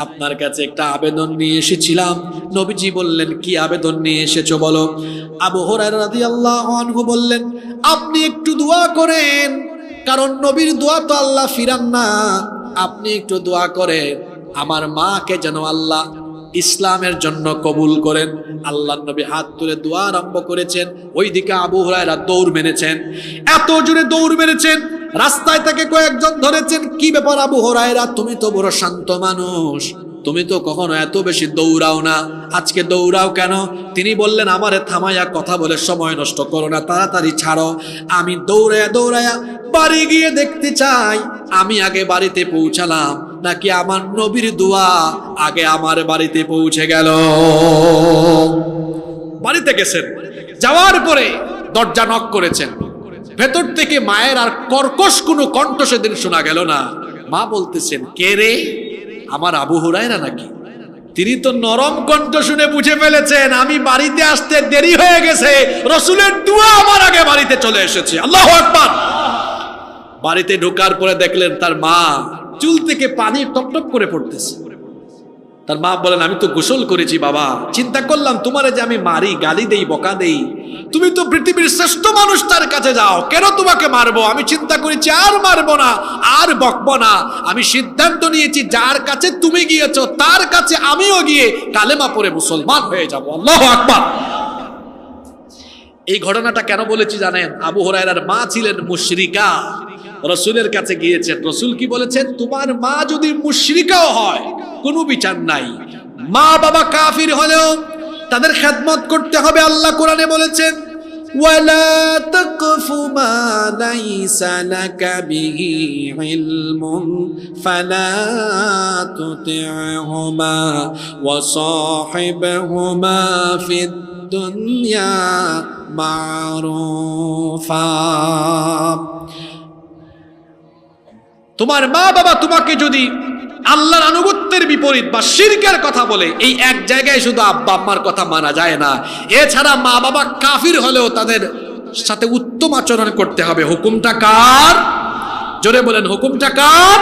আপনার কাছে একটা আবেদন নিয়ে এসেছিলাম। নবীজি বললেন, কি আবেদন নিয়ে এসেছো বলো? আবু হুরায়রা রাদিয়াল্লাহু আনহু বললেন, আপনি একটু দোয়া করেন, কারণ নবীর দোয়া তো আল্লাহ ফিরান না, আপনি একটু দোয়া করেন আমার মাকে যেন আল্লাহ ইসলামের জন্য কবুল করেন। আল্লাহর নবী হাত তুলে দোয়া আরম্ভ করেছেন, ওইদিকে আবু হুরায়রা দৌড় মেরেছেন, এত জোরে দৌড় মেরেছেন রাস্তায় তাকে কয়েকজন ধরেছেন। কি ব্যাপার আবু হুরায়রা, তুমি তো বড় শান্ত মানুষ, তুমি তো কখনো এত বেশি দৌড়াও না, আজকে দৌড়াও কেন? তিনি বললেন, আমারে থামাইয়া কথা বলে সময় নষ্ট করো না, তাড়াতাড়ি ছাড়ো। আমি দৌড়াইয়া দৌড়াইয়া বাড়ি গিয়ে দেখতে চাই আমি আগে বাড়িতে পৌঁছালাম নাকি আমার নবীর দোয়া আগে আমার বাড়িতে পৌঁছে গেল। বাড়িতে গেছেন, যাওয়ার পরে দরজা নক করেছেন, ভেতর থেকে মায়ের আর কর্কশ কোনো কণ্ঠ সেদিন শোনা গেল না। মা বলতেছেন, কে রে? আমার আবু হুরায়রা নাকি? তিনি তো নরম কণ্ঠ শুনে বুঝে ফেলেছেন আমি বাড়িতে আসতে দেরি হয়ে গেছে, রাসূলের দোয়া আমার আগে বাড়িতে চলে এসেছে। আল্লাহু আকবার। বাড়িতে ঢোকার পরে দেখলেন তার মা চুল থেকে পানি টপটপ করে পড়তেছে। তার মা বলেন, আমি তো গোসল করেছি বাবা, চিন্তা করলাম তোমারে যে আমি মারি, গালি দেই, বকা দেই, তুমি তো পৃথিবীর শ্রেষ্ঠ মানুষ, তার কাছে যাও, কেন তোমাকে মারবো? আমি চিন্তা করেছি আর মারবো না, আর বকবো না। আমি সিদ্ধান্ত নিয়েছি যার কাছে তুমি গিয়েছো তার কাছে আমিও গিয়ে কালেমা পড়ে মুসলমান হয়ে যাব। আল্লাহু আকবার। এই ঘটনাটা কেন বলেছি জানেন? আবু হুরায়রার মা ছিলেন মুশরিকা, রাসূলের কাছে গিয়েছেন। রাসূল কি বলেছেন? তোমার মা যদি মুশরিকাও হয় কোনো বিচার নাই, মা বাবা কাফির হলেও তাদের খেদমত করতে হবে। আল্লাহ কোরআনে বলেছেন, ওয়ালা তাকফু মা লাইসা লাকা বিহি ইলমুন ফালা তুতি'হুমা ওয়া সাহিবহুমা ফিদ দুনিয়া মারুফা। তোমার মা বাবা তোমাকে যদি আল্লাহর আনুগত্যের বিপরীত বা শিরকের কথা বলে, এই এক জায়গায় শুধু আব্বা আম্মার কথা মানা যায় না, এছাড়া মা বাবা কাফির হলেও তাদের সাথে উত্তম আচরণ করতে হবে। হুকুমটা কার? জোরে বলেন, হুকুমটা কার?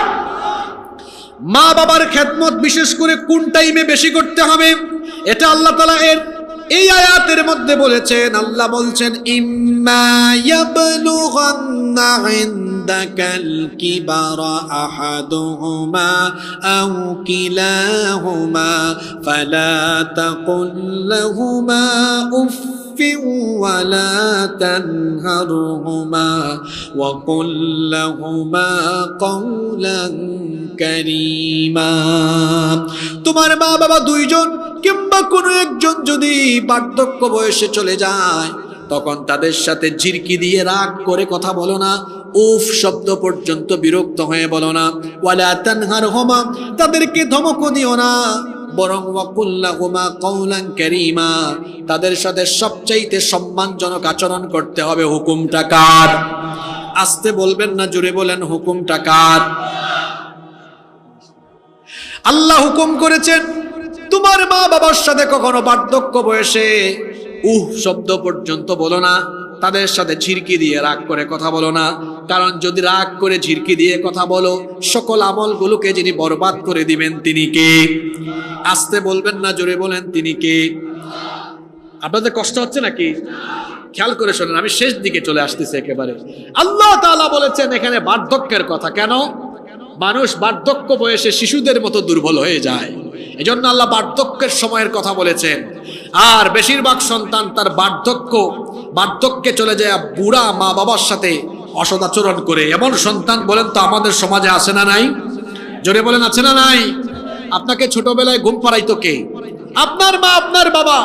মা বাবার খেদমত বিশেষ করে কোন টাইমে বেশি করতে হবে এটা আল্লাহ তাআলা এই আয়াতের মধ্যে বলেছেন। আল্লাহ বলছেন, ইম্মা ইয়াবলুগান্না ইনদাকাল কিবারা আহাদুহুমা আও কিলাহুমা ফালা তাকুল লাহুমা উফফিন ওয়ালা তানহারহুমা ওয়া কুল লাহুমা কাওলান কারীমা। তোমার মা বাবা দুইজন কিংবা কোনো একজন যদি বার্ধক্য বয়সে চলে যায়, তখন তাদের সাথে ঝিরকি দিয়ে রাগ করে কথা বলো না, উফ শব্দ পর্যন্ত বিরক্ত হয়ে বলো না। ওয়ালা তানহারহুমা, তাদেরকে ধমকও দিও না, বরং ওয়াকুল লাহুমা কাওলান কারীমা, তাদের সাথে সবচাইতে সম্মানজনক আচরণ করতে হবে। হুকুমটা কার? আস্তে বলবেন না, জোরে বলেন, হুকুমটা কার? আল্লাহ হুকুম করেছেন তোমার মা বাবার সাথে কখনো বার্ধক্য বয়সে শব্দ পর্যন্ত বলো না, তাদের সাথে ঝিরকি দিয়ে রাগ করে কথা বলো না। কারণ যদি রাগ করে ঝিরকি দিয়ে কথা বলো, সকল আমলগুলোকে যিনি বরবাদ করে দিবেন তিনি কে? আস্তে বলবেন না, জোরে বলেন, তিনি কে? আপনাদের কষ্ট হচ্ছে নাকি? খেয়াল করে শোনেন, আমি শেষ দিকে চলে আসতেছি একেবারে। আল্লাহ তাআলা বলেছেন এখানে বার্ধক্যের কথা। কেন? মানুষ বার্ধক্য বয়সে শিশুদের মতো দুর্বল হয়ে যায়, এজন্য আল্লাহ বার্ধক্যের সময়ের কথা বলেছেন। আর বেশিরভাগ সন্তান তার বার্ধক্যে চলে যায় বুড়া মা বাবার সাথে অসদাচরণ করে। এমন সন্তান বলেন তো আমাদের সমাজে আছে না নাই? জোরে বলেন, আছে না নাই? আপনাকে ছোটবেলায় ঘুম পাড়াইতো কে? আপনার মা, আপনার বাবা।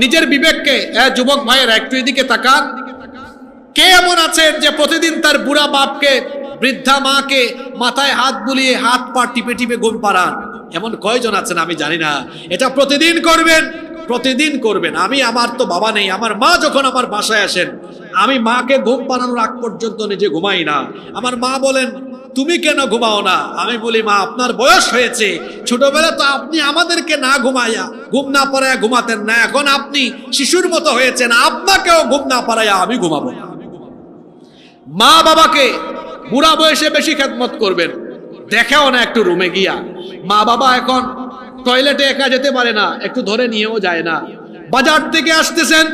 নিজের বিবেককে, যুবক ভাইয়ের একটু এদিকে তাকান, কে এমন আছেন যে প্রতিদিন তার বুড়া বাপকে, বৃদ্ধা মাকে মাথায় হাত বুলিয়ে হাত পা টিপে টিপে ঘুম পাড়ান? এমন কয়জন আছেন আমি জানি না। এটা প্রতিদিন করবেন, প্রতিদিন করবেন। আমার তো বাবা নেই, আমার মা যখন আমার বাসায় আসেন, আমি মাকে ঘুম পাড়ানোর আগ পর্যন্ত নিজে ঘুমাই না। আমার মা বলেন, তুমি কেন ঘুমাও না? আমি বলি, মা আপনার বয়স হয়েছে, ছোটবেলা তো আপনি আমাদেরকে না ঘুমাইয়া, ঘুম না পাড়াইয়া ঘুমাতেন না, এখন আপনি শিশুর মতো হয়েছেন, আপনাকেও ঘুম না পাড়াইয়া আমি ঘুমাবো না। মা বাবাকে বুড়া বয়সে বেশি খেদমত করবেন। দেখেও না একটু রুমে গিয়া, মা বাবা এখন টয়লেটে একা যেতে পারে না, একটু ধরে নিয়েও যায় না। বাজার থেকে আসতেছেন,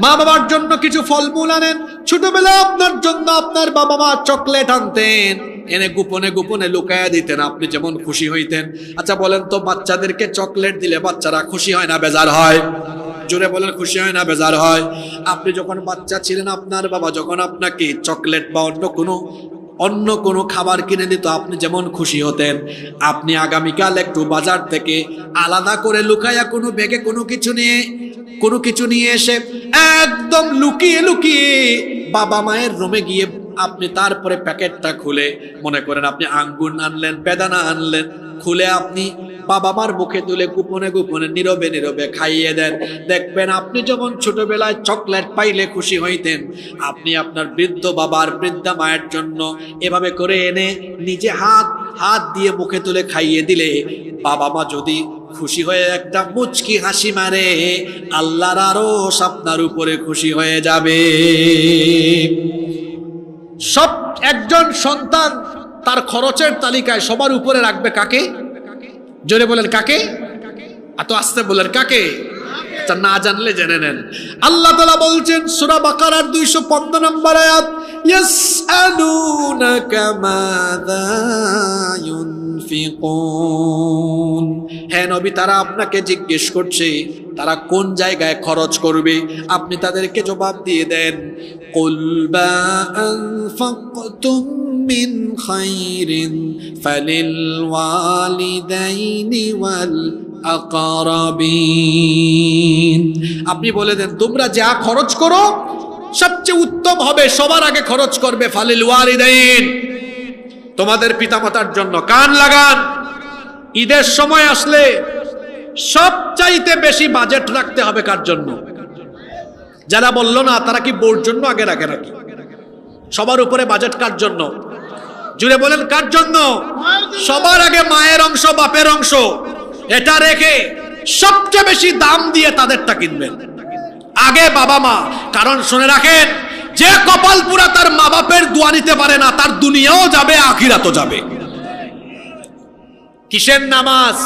মা বাবার জন্য কিছু ফলমূল আনেন, ছোটবেলা আপনার জন্য আপনার বাবা মা চকলেট আনতেন, এনে গোপনে গোপনে লুকায়া দিতেন, আপনি যেমন খুশি হইতেন। আচ্ছা বলেন তো, বাচ্চাদেরকে চকলেট দিলে বাচ্চারা খুশি হয় না বেজার হয়? জোরে বলেন, খুশি হয় না বেজার হয়? আপনি যখন বাচ্চা ছিলেন, আপনার বাবা যখন আপনাকে চকলেট বা অন্য কোনো খাবার কিনে দিত, আপনি যেমন খুশি হতেন। আপনি আগামীকাল একটু বাজার থেকে আলাদা করে লুকায়া কোনো ব্যাগে কোনো কিছু নিয়ে এসে একদম লুকিয়ে লুকিয়ে বাবা মায়ের রুমে গিয়ে আপনি তারপরে প্যাকেটটা খুলে, মনে করেন আপনি আঙ্গুর আনলেন, বেদানা আনলেন, খুলে আপনি বাবা মার মুখে তুলে গোপনে গোপনে নীরবে নীরবে খাইয়ে দেন। দেখবেন আপনি যেমন ছোটবেলায় চকলেট পাইলে খুশি হইতেন, আপনি আপনার বৃদ্ধ বাবার বৃদ্ধা মায়ের জন্য এভাবে করে এনে নিজে হাত দিয়ে মুখে তুলে খাইয়ে দিলে বাবা মা যদি খুশি হয়ে একটা মুচকি হাসি মারে, আল্লাহর আরশ আপনার উপরে খুশি হয়ে যাবে। সব একজন সন্তান তার খরচের তালিকায় সবার উপরে রাখবে কাকে? জোরে বলেন কাকে? এত আস্তে বলেন কাকে? তা না জানলে জেনে নেন। আল্লাহ তাআলা বলছেন সূরা বাকারার 215 নম্বর আয়াত, ইয়াসআলুনাকা মাযা ইউনফিকুন। হে নবী, তারা আপনাকে জিজ্ঞেস করছে তারা কোন জায়গায় খরচ করবে, আপনি তাদেরকে জবাব দিয়ে দেন, কুল মা আনফাকতুম মিন খাইরিন ফালিল ওয়ালিদাইনি ওয়াল আকরাবিন। আপনি বলে দেন তোমরা যা খরচ করো সবচেয়ে উত্তম হবে, সবার আগে খরচ করবে ফালিল ওয়ালিদাইন, তোমাদের পিতামাতার জন্য। কান লাগান, ঈদের সময় আসলে সবচাইতে বেশি বাজেট রাখতে হবে কার জন্য? যারা বললো না তারা কি বোর জন্য আগে রাখে নাকি? সবার উপরে বাজেট কার জন্য? জুড়ে বলেন কার জন্য? সবার আগে মায়ের অংশ, বাপের অংশ, এটা রেখে সবচেয়ে বেশি দাম দিয়ে তাদেরটা কিনবেন আগে বাবা মা। কারণ শুনে রাখেন, যে কপাল পুরা তার মা বাপের দোয়া নিতে পারে না, তার দুনিয়াও যাবে আখিরাতও যাবে। কিসের নামাজ,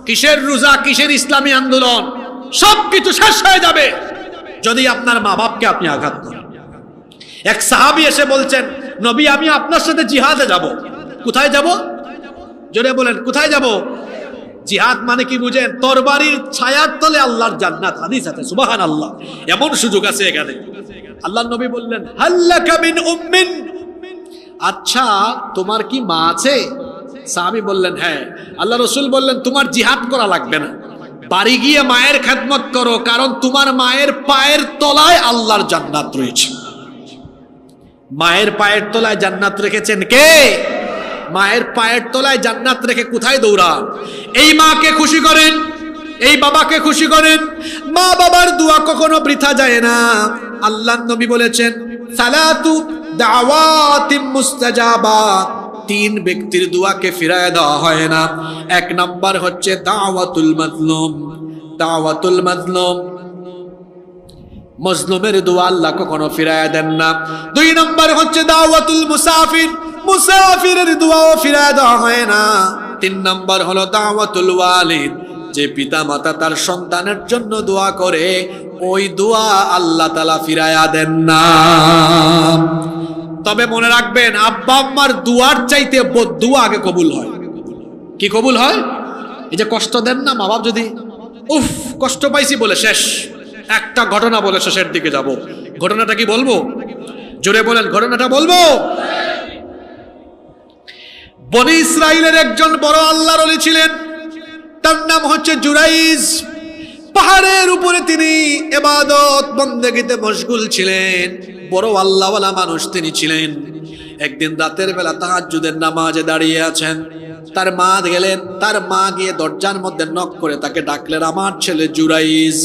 কিসের রোজা, কিসের ইসলামী আন্দোলন, সবকিছু শেষ হয়ে যাবে যদি আপনার মা বাপকে আপনি আঘাত করেন। এক সাহাবী এসে বলছেন, নবী আমি আপনার সাথে জিহাদে যাব। কোথায় যাব? জোরে বলেন কোথায় যাব? জিহাদ মানে কি বুঝেন? তরবারির ছায়ার তলে আল্লাহর জান্নাত, হাদিস আছে সুবহানাল্লাহ। এমন সুযোগ আছে এখানে। আল্লাহর নবী বললেন, হাল্লাকা মিন উম্মিন, আচ্ছা তোমার কি মা আছে? সাহাবী বললেন হ্যাঁ। আল্লাহ রাসূল বললেন, তোমার জিহাদ করা লাগবে না, বাড়ি গিয়ে মায়ের খেদমত করো, কারণ তোমার মায়ের পায়ের তলায় আল্লাহর জান্নাত রয়েছে। মায়ের পায়ের তলায় জান্নাত রেখেছেন কে? মায়ের পায়ের তলায় জান্নাত রেখে কোথায় দৌড়ান? এই মাকে খুশি করেন, এই বাবাকে খুশি করেন। মা বাবার দোয়া কখনো বৃথা যায় না। আল্লাহর নবী বলেছেন, সালাতু দাওয়াতিম মুস্তাজাবাত, তিন ব্যক্তির দোয়াকে ফিরায় দেওয়া হয় না। এক নাম্বার হচ্ছে দাওয়াতুল মাজলুম, দাওয়াতুল মাজলুম, মজলুমের দোয়া আল্লাহ কখনো ফিরায় দেন না। দুই নম্বর হচ্ছে দাওয়াতুল মুসাফির, মুসাফিরের দোয়াও ফিরায় দেওয়া হয় না। তিন নম্বর হলো দাওয়াতুল ওয়ালিদ, যে পিতা মাতা তার সন্তানের জন্য দোয়া করে, ওই দোয়া আল্লাহ তাআলা ফিরায়া দেন না। তবে মনে রাখবেন, আব্বা আম্মার দুয়ার চাইতে বদদুয়া আগে কবুল হয়। কি কবুল হয়? এই যে কষ্ট দেন না মা বাপ, যদি উফ কষ্ট পাইছি বলে শেষ, একটা ঘটনা বলে শেষের দিকে যাব। ঘটনাটা কি বলবো? জোরে বলেন, ঘটনাটা বলবো। বনি ইসরাইলের একজন বড় আল্লাহর ওলি ছিলেন, তার নাম হচ্ছে জুরাইজ। পাহাড়ের উপরে তিনি ইবাদত বন্দেগীতে মশগুল ছিলেন, বড় আল্লাহওয়ালা মানুষ তিনি ছিলেন। একদিন রাতের বেলা তাহাজ্জুদের নামাজে দাঁড়িয়ে আছেন, তার মা গেলেন, তার মা গিয়ে দরজার মধ্যে নক করে তাকে ডাকলেন, আমার ছেলে জুরাইজ।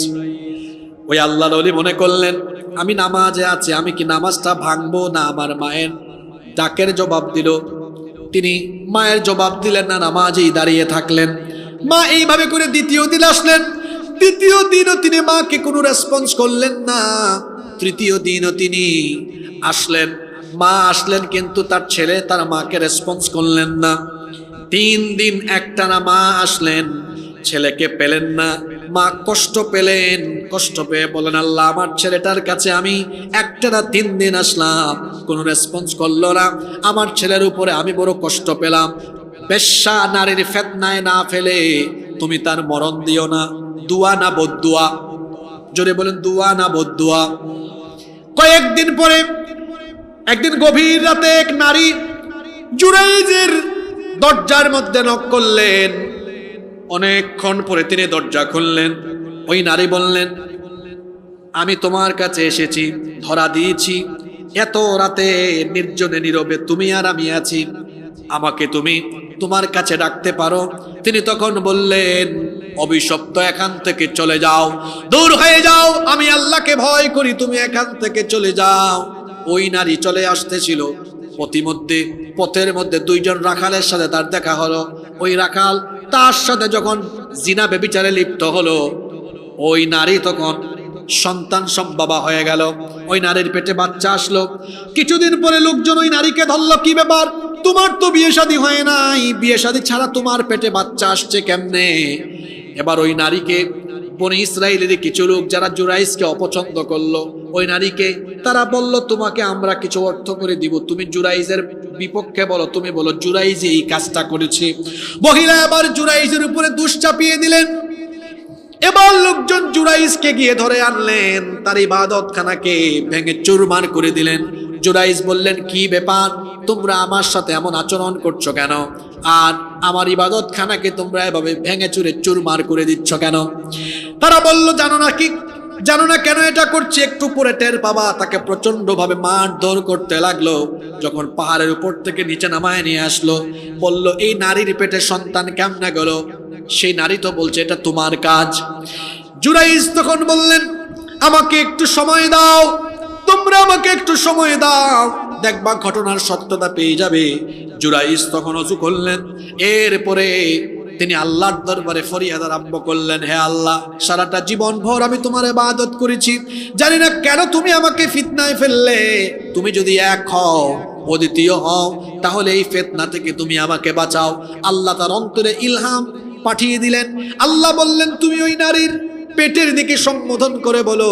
ওই আল্লাহর ওলি মনে করলেন, আমি নামাজে আছি, আমি কি নামাজটা ভাঙবো না? আমার মায়ের ডাকের জবাব দিল, তিনি মায়ের জবাব দিলেন না, নামাজেই দাঁড়িয়ে থাকলেন। মা এইভাবে করে দ্বিতীয় দিন আসলেন, দ্বিতীয় দিনও তিনি মাকে কোনো রেসপন্স করলেন না। তৃতীয় দিনও তিনি আসলেন, মা আসলেন, কিন্তু তার ছেলে তার মাকে রেসপন্স করলেন না। 3 দিন একটানা মা আসলেন, ছেলেকে পেলেন না। মা কষ্ট পেলেন, কষ্ট পেয়ে বলেন, আল্লাহ আমার ছেলেটার কাছে আমি একটানা 3 দিন আসলাম, কোনো রেসপন্স করলো না, আমার ছেলের উপরে আমি বড় কষ্ট পেলাম। বেশ্যা নারীর ফিতনায় না ফেলে তুমি তার মরণ দিও না। দুয়া না বদদুয়া? জোরে বলেন, দুয়া না বদদুয়া? কয়েকদিন পরে একদিন গভীর রাতে এক নারী জুরাইজের দরজার মধ্যে নক করলেন। অনেকক্ষণ পরে তিনি দরজা খুললেন। ওই নারী বললেন, আমি তোমার কাছে এসেছি, ধরা দিয়েছি, এত রাতে নির্জনে নীরবে তুমি আর আমি আছি, আমাকে তুমি তোমার কাছে ডাকতে পারো? তিনি তখন বললেন, অভিশপ্ত, এখান থেকে চলে যাও, দূর হয়ে যাও, আমি আল্লাহকে ভয় করি, তুমি এখান থেকে চলে যাও। ওই নারী চলে আসতেছিল, প্রতিমধ্যে পথের মধ্যে 2 জন রাখালের সাথে তার দেখা হলো। ওই রাখাল তার সাথে যখন জিনা ব্যভিচারে লিপ্ত হলো, ওই নারী তখন সন্তান সম্ভবা হয়ে গেল, ওই নারীর পেটে বাচ্চা আসলো। কিছুদিন পরে লোকজন ওই নারীকে ধরলো, কি ব্যাপার, তোমার তো বিয়ে শাদী হয় নাই, বিয়ে শাদী ছাড়া তোমার পেটে বাচ্চা আসছে কেমনে? এবার ওই নারীকে বনি ইসরায়েলের কিছু লোক যারা জুরাইজকে অপছন্দ করলো, ওই নারীকে তারা বলল, তোমাকে আমরা কিছু অর্থ করে দিব, তুমি জুরাইজের বিপক্ষে বলো, তুমি বলো জুরাইজ এই কাজটা করেছে। মহিলা এবার জুরাইজের উপরে দোষ চাপিয়ে দিলেন। এবার লোকজন জুরাইজকে গিয়ে ধরে আনলেন, তার ইবাদতখানাকে ভেঙে চুরমার করে দিলেন। জুরাইজ বললেন, কি ব্যাপার, তোমরা আমার সাথে এমন আচরণ করছো কেন? আর আমার ইবাদতখানাকে তোমরা এভাবে ভেঙে চুরে চুরমার করে দিচ্ছ কেন? তারা বলল, জানো না কেন এটা করছে, একটু পরে টের পাবা। তাকে প্রচন্ড ভাবে মারধর করতে লাগলো। যখন পাহাড়ের উপর থেকে নিচে নামায় নিয়ে আসলো, বলল, এই নারীর পেটে সন্তান কেমনে গেল? সেই নারী তো বলছে এটা তোমার কাজ। জুরাইজ তখন বললেন, আমাকে একটু সময় দাও, তোমরা আমাকে একটু সময় দাও, দেখবা ঘটনার সত্যতা পেয়ে যাবে। জুরাইজ তখন ওযু করলেন। এরপরে তিনি আল্লাহর দরবারে ফরিয়াদ আরম্ভ করলেন, হে আল্লাহ, সারাটা জীবন ভর আমি তোমার ইবাদত করেছি, জানি না কেন তুমি আমাকে ফিতনায় ফেললে। তুমি যদি এক হও, অদ্বিতীয় হও, তাহলে এই ফিতনা থেকে তুমি আমাকে বাঁচাও। আল্লাহ তার অন্তরে ইলহাম পাঠিয়ে দিলেন। আল্লাহ বললেন, তুমি ওই নারীর পেটের দিকে সম্বোধন করে বলো,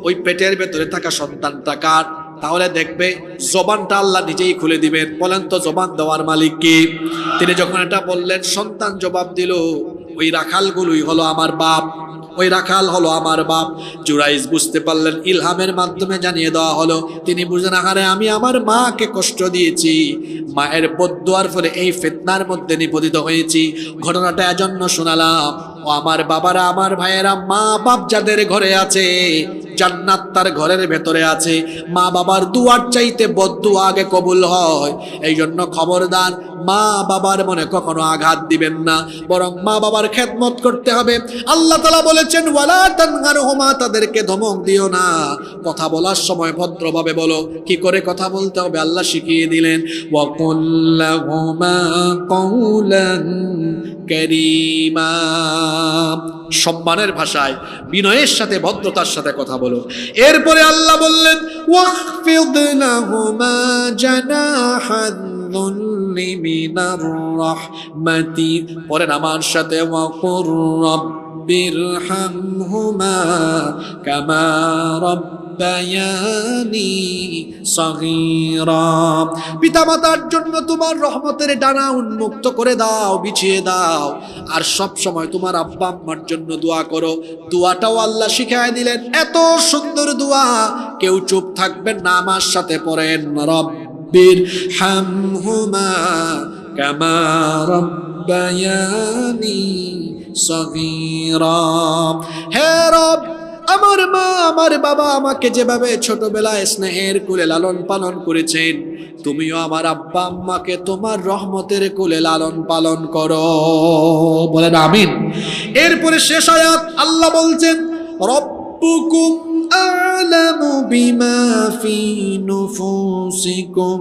ওই পেটের ভেতরে থাকা সন্তানটা কার? তাহলে দেখবে জবানটা আল্লাহ নিজেই খুলে দিবেন। বলেন তো জবান দেওয়ার মালিক কি? তিনি যখন এটা বললেন, সন্তান জবাব দিল, ওই রাখালগুলোই হলো আমার বাপ, ওই রাখাল হলো আমার বাপ। জুরাইজ বুঝতে পারলেন, ইলহামের মাধ্যমে জানিয়ে দেওয়া হলো। তিনি বুঝলেন, আরে আমি আমার মাকে কষ্ট দিয়েছি, মায়ের বদদুয়ার ফলে এই ফিতনার মধ্যে নিপতিত হয়েছি। ঘটনাটা এজন্য শোনালাম, ও আমার বাবারা, আমার ভাইয়েরা, মা বাপ যাদের ঘরে আছে, জান্নাত তার ঘরের ভেতরে আছে। মা বাবার দুয়ার চাইতে বদদুয়া আগে কবুল হয়। এই জন্য খবরদার, মা বাবার মনে কখনো আঘাত দিবেন না, বরং মা বাবার খেদমত করতে হবে। আল্লাহ তাআলা বলেছেন, ওয়ালা তানহারহুমা, তাদেরকে ধমক দিও না, কথা বলার সময় ভদ্রভাবে বলো। কি করে কথা বলতে হবে আল্লাহ শিখিয়ে দিলেন, ওয়াকুল লাহুমা কাওলান কারীমা, সম্মানের ভাষায়, বিনয়ের সাথে, ভদ্রতার সাথে কথা বলো। এরপরে আল্লাহ বললেন, ওয়াখফিদ লাহুমা জানাহাদ যুল্লি মিনার রাহমাতি, পরেন আমার সাথে, ওয়াকুর রাব্বিরহামহুমা কামা রাব্বায়ানি সগীরা, পিতামাতার জন্য তোমার রহমতের ডানা উন্মুক্ত করে দাও, বিছিয়ে দাও। আর সব সময় তোমার আব্বা আম্মার জন্য দোয়া করো। দোয়াটাও আল্লাহ শিখায় দিলেন, এত সুন্দর দোয়া, কেউ চুপ থাকবেন না, আমার সাথে পড়েন, রব্বিরহামহুমা কামা রাব্বায়ানি সগীরা। হে রব, আমার মা, আমার বাবা আমাকে যেভাবে ছোটবেলায় স্নেহের কোলে লালন পালন করেছেন, তুমিও আমার আব্বা আম্মাকে তোমার রহমতের কোলে লালন পালন করো। বলেন আমিন। এরপরে শেষ আয়াত আল্লাহ বলছেন, রব্বুকুম আ'লামু বিমা ফি নুফুসিকুম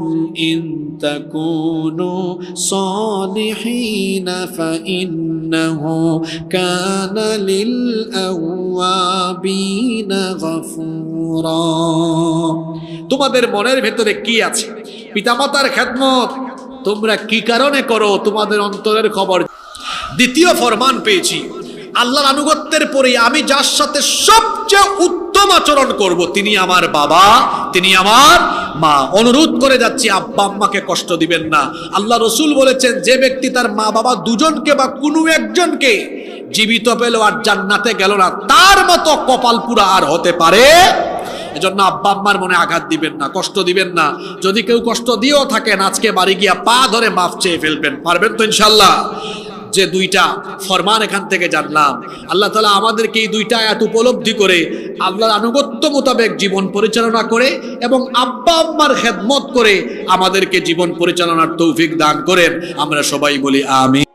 ইন তাকুনু সালিহিনা ফাইন্নাহু কানা লিল আওয়াবিনা গফুরা। তোমাদের মনের ভেতরে কি আছে? পিতামাতার খেদমত তোমরা কি কারণে করো? তোমাদের অন্তরের খবর। দ্বিতীয় ফরমান পেয়েছি, আল্লাহর আনুগত্যের পরে আমি যার সাথে সবচেয়ে উত্তম আচরণ করব তিনি আমার বাবা, তিনি আমার মা। অনুরোধ করে যাচ্ছি আব্বা আম্মাকে কষ্ট দিবেন না। আল্লাহ রসুল বলেছেন যে ব্যক্তি তার মা বাবা দুজনকে বা কোনো একজনকে জীবিত পেল আর জান্নাতে গেল না, তার মতো কপাল পুরা আর হতে পারে। এজন্য আব্বা আম্মার মনে আঘাত দিবেন না, কষ্ট দিবেন না। যদি কেউ কষ্ট দিয়েও থাকেন আজকে বাড়ি গিয়া পা ধরে মাফ চেয়ে ফেলবেন। পারবেন তো ইনশাল্লাহ? যে দুইটা ফরমান এখান থেকে জানলাম, আল্লাহ তাআলা আমাদেরকে এই দুইটা আয়াত উপলব্ধি করে আল্লাহর আনুগত্য মোতাবেক জীবন পরিচালনা করে এবং আব্বা আম্মার খেদমত করে আমাদেরকে জীবন পরিচালনার তৌফিক দান করেন। আমরা সবাই বলি আমিন।